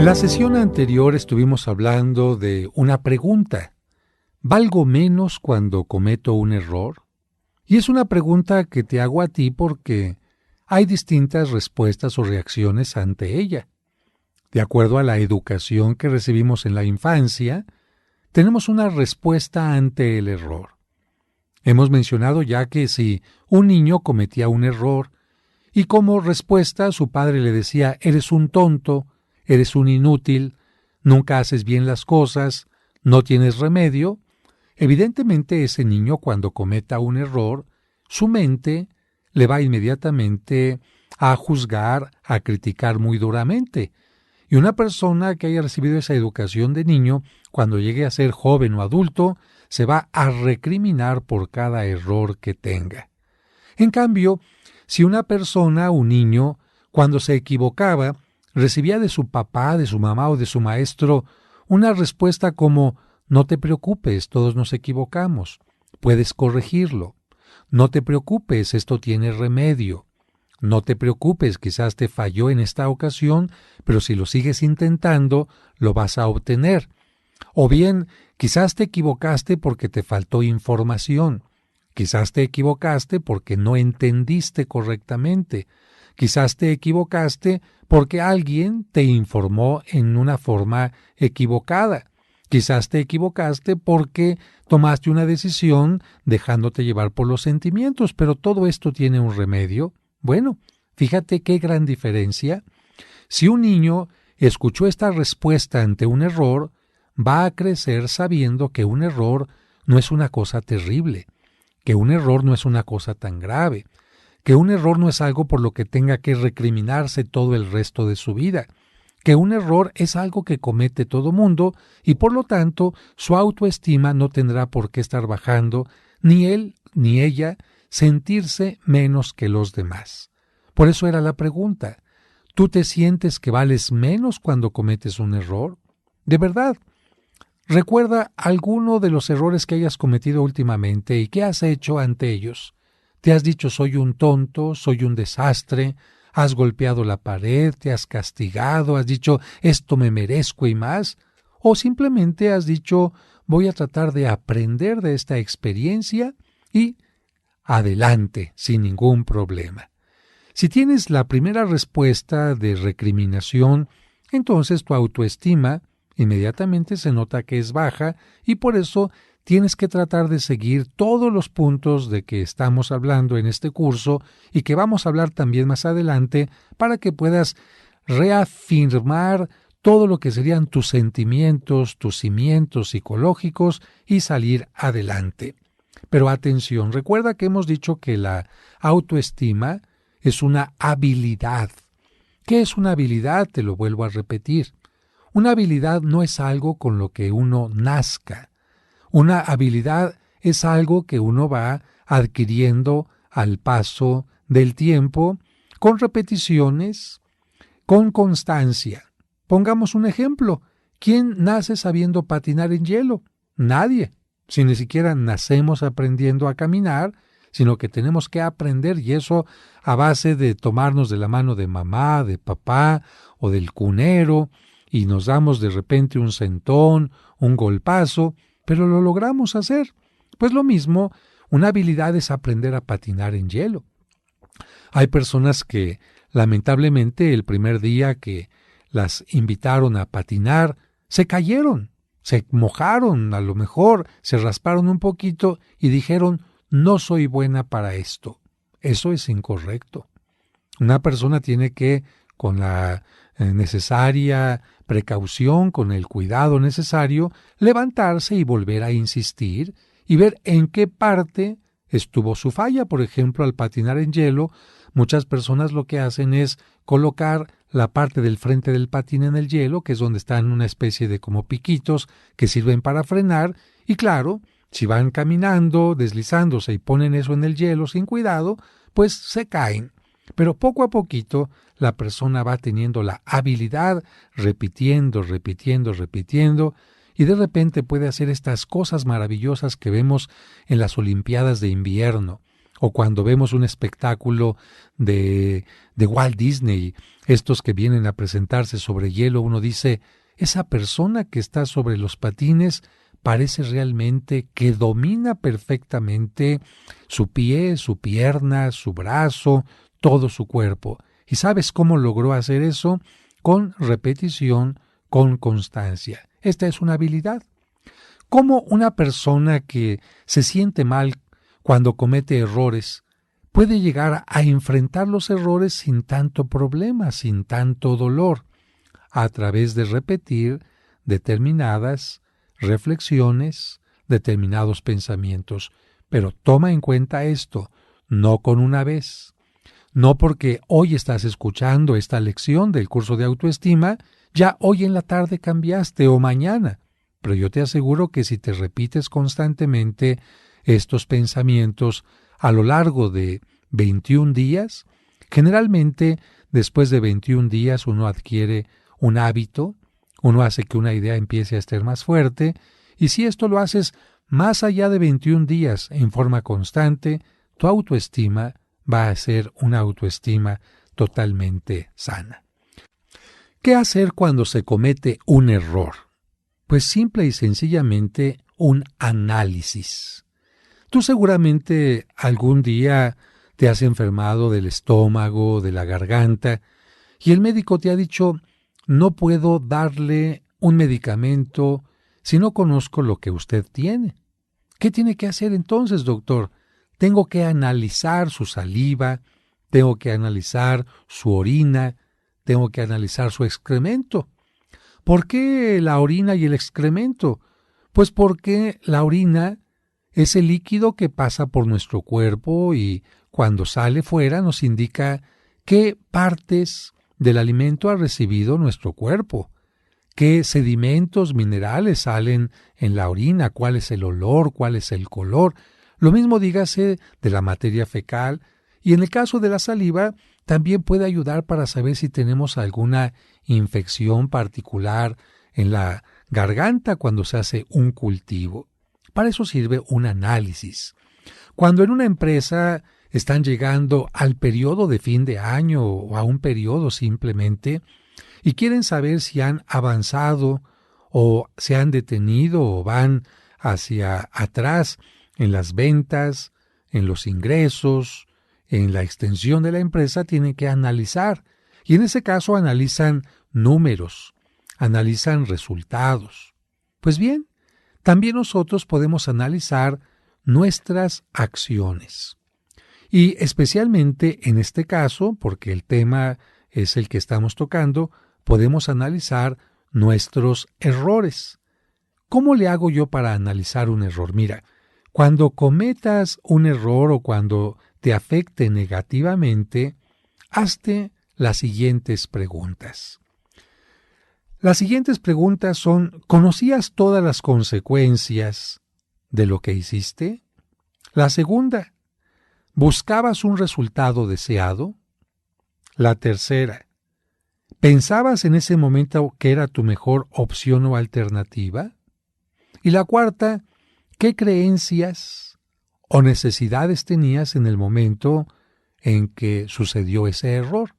En la sesión anterior estuvimos hablando de una pregunta. ¿Valgo menos cuando cometo un error? Y es una pregunta que te hago a ti porque hay distintas respuestas o reacciones ante ella. De acuerdo a la educación que recibimos en la infancia, tenemos una respuesta ante el error. Hemos mencionado ya que si un niño cometía un error y como respuesta su padre le decía: eres un tonto, eres un inútil, nunca haces bien las cosas, no tienes remedio, evidentemente ese niño cuando cometa un error, su mente le va inmediatamente a juzgar, a criticar muy duramente. Y una persona que haya recibido esa educación de niño, cuando llegue a ser joven o adulto, se va a recriminar por cada error que tenga. En cambio, si una persona, un niño, cuando se equivocaba, recibía de su papá, de su mamá o de su maestro una respuesta como: no te preocupes, todos nos equivocamos, puedes corregirlo, no te preocupes, esto tiene remedio, no te preocupes, quizás te falló en esta ocasión, pero si lo sigues intentando, lo vas a obtener. O bien, quizás te equivocaste porque te faltó información, quizás te equivocaste porque no entendiste correctamente, quizás te equivocaste porque alguien te informó en una forma equivocada. Quizás te equivocaste porque tomaste una decisión dejándote llevar por los sentimientos, pero todo esto tiene un remedio. Bueno, fíjate qué gran diferencia. Si un niño escuchó esta respuesta ante un error, va a crecer sabiendo que un error no es una cosa terrible, que un error no es una cosa tan grave, que un error no es algo por lo que tenga que recriminarse todo el resto de su vida, que un error es algo que comete todo mundo y por lo tanto su autoestima no tendrá por qué estar bajando, ni él ni ella sentirse menos que los demás. Por eso era la pregunta: ¿tú te sientes que vales menos cuando cometes un error? ¿De verdad? Recuerda alguno de los errores que hayas cometido últimamente y qué has hecho ante ellos. ¿Te has dicho soy un tonto, soy un desastre? ¿Has golpeado la pared, te has castigado, has dicho esto me merezco y más? ¿O simplemente has dicho voy a tratar de aprender de esta experiencia y adelante sin ningún problema? Si tienes la primera respuesta de recriminación, entonces tu autoestima inmediatamente se nota que es baja y por eso tienes que tratar de seguir todos los puntos de que estamos hablando en este curso y que vamos a hablar también más adelante para que puedas reafirmar todo lo que serían tus sentimientos, tus cimientos psicológicos y salir adelante. Pero atención, recuerda que hemos dicho que la autoestima es una habilidad. ¿Qué es una habilidad? Te lo vuelvo a repetir. Una habilidad no es algo con lo que uno nazca. Una habilidad es algo que uno va adquiriendo al paso del tiempo, con repeticiones, con constancia. Pongamos un ejemplo. ¿Quién nace sabiendo patinar en hielo? Nadie. Si ni siquiera nacemos aprendiendo a caminar, sino que tenemos que aprender, y eso a base de tomarnos de la mano de mamá, de papá o del cunero, y nos damos de repente un sentón, un golpazo, pero lo logramos hacer. Pues lo mismo, una habilidad es aprender a patinar en hielo. Hay personas que, lamentablemente, el primer día que las invitaron a patinar, se cayeron, se mojaron, a lo mejor se rasparon un poquito y dijeron: no soy buena para esto. Eso es incorrecto. Una persona tiene que, con la necesaria precaución, con el cuidado necesario, levantarse y volver a insistir y ver en qué parte estuvo su falla. Por ejemplo, al patinar en hielo, muchas personas lo que hacen es colocar la parte del frente del patín en el hielo, que es donde están una especie de como piquitos que sirven para frenar, y claro, si van caminando, deslizándose y ponen eso en el hielo sin cuidado, pues se caen. Pero poco a poquito la persona va teniendo la habilidad, repitiendo, y de repente puede hacer estas cosas maravillosas que vemos en las Olimpiadas de invierno. O cuando vemos un espectáculo de Walt Disney, estos que vienen a presentarse sobre hielo, uno dice, esa persona que está sobre los patines parece realmente que domina perfectamente su pie, su pierna, su brazo, todo su cuerpo. ¿Y sabes cómo logró hacer eso? Con repetición, con constancia. Esta es una habilidad. ¿Cómo una persona que se siente mal cuando comete errores puede llegar a enfrentar los errores sin tanto problema, sin tanto dolor? A través de repetir determinadas reflexiones, determinados pensamientos. Pero toma en cuenta esto, no con una vez. No porque hoy estás escuchando esta lección del curso de autoestima, ya hoy en la tarde cambiaste o mañana. Pero yo te aseguro que si te repites constantemente estos pensamientos a lo largo de 21 días, generalmente después de 21 días uno adquiere un hábito, uno hace que una idea empiece a estar más fuerte, y si esto lo haces más allá de 21 días en forma constante, tu autoestima va a ser una autoestima totalmente sana. ¿Qué hacer cuando se comete un error? Pues simple y sencillamente un análisis. Tú seguramente algún día te has enfermado del estómago, de la garganta, y el médico te ha dicho, no puedo darle un medicamento si no conozco lo que usted tiene. ¿Qué tiene que hacer entonces, doctor? Tengo que analizar su saliva, tengo que analizar su orina, tengo que analizar su excremento. ¿Por qué la orina y el excremento? Pues porque la orina es el líquido que pasa por nuestro cuerpo y cuando sale fuera nos indica qué partes del alimento ha recibido nuestro cuerpo, qué sedimentos minerales salen en la orina, cuál es el olor, cuál es el color. Lo mismo dígase de la materia fecal y en el caso de la saliva también puede ayudar para saber si tenemos alguna infección particular en la garganta cuando se hace un cultivo. Para eso sirve un análisis. Cuando en una empresa están llegando al periodo de fin de año o a un periodo simplemente y quieren saber si han avanzado o se han detenido o van hacia atrás en las ventas, en los ingresos, en la extensión de la empresa, tienen que analizar. Y en ese caso analizan números, analizan resultados. Pues bien, también nosotros podemos analizar nuestras acciones. Y especialmente en este caso, porque el tema es el que estamos tocando, podemos analizar nuestros errores. ¿Cómo le hago yo para analizar un error? Mira, cuando cometas un error o cuando te afecte negativamente, hazte las siguientes preguntas. Las siguientes preguntas son, ¿conocías todas las consecuencias de lo que hiciste? La segunda, ¿buscabas un resultado deseado? La tercera, ¿pensabas en ese momento que era tu mejor opción o alternativa? Y la cuarta, ¿qué creencias o necesidades tenías en el momento en que sucedió ese error?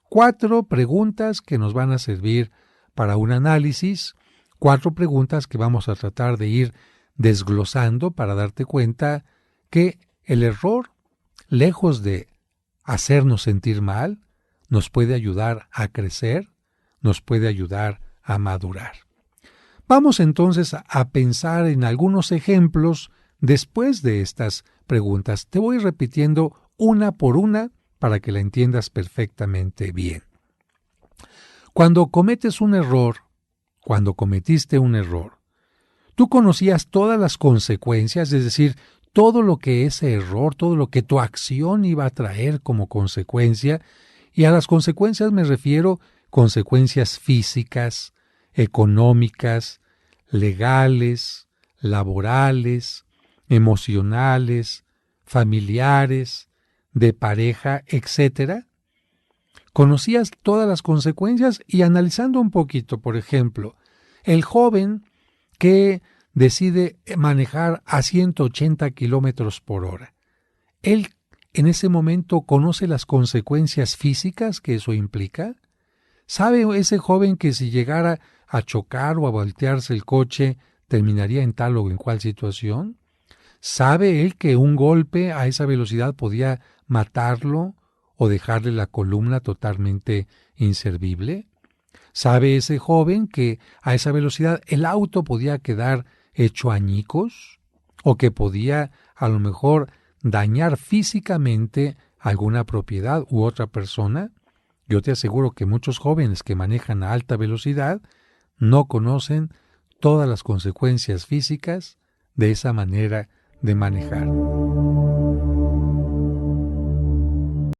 4 preguntas que nos van a servir para un análisis, 4 preguntas que vamos a tratar de ir desglosando para darte cuenta que el error, lejos de hacernos sentir mal, nos puede ayudar a crecer, nos puede ayudar a madurar. Vamos entonces a pensar en algunos ejemplos después de estas preguntas. Te voy repitiendo una por una para que la entiendas perfectamente bien. Cuando cometes un error, cuando cometiste un error, tú conocías todas las consecuencias, es decir, todo lo que ese error, todo lo que tu acción iba a traer como consecuencia, y a las consecuencias me refiero consecuencias físicas, económicas, legales, laborales, emocionales, familiares, de pareja, etc. Conocías todas las consecuencias y analizando un poquito, por ejemplo, el joven que decide manejar a 180 kilómetros por hora. ¿Él en ese momento conoce las consecuencias físicas que eso implica? ¿Sabe ese joven que si llegara a chocar o a voltearse el coche terminaría en tal o en cual situación? ¿Sabe él que un golpe a esa velocidad podía matarlo o dejarle la columna totalmente inservible? ¿Sabe ese joven que a esa velocidad el auto podía quedar hecho añicos? ¿O que podía a lo mejor dañar físicamente alguna propiedad u otra persona? Yo te aseguro que muchos jóvenes que manejan a alta velocidad no conocen todas las consecuencias físicas de esa manera de manejar.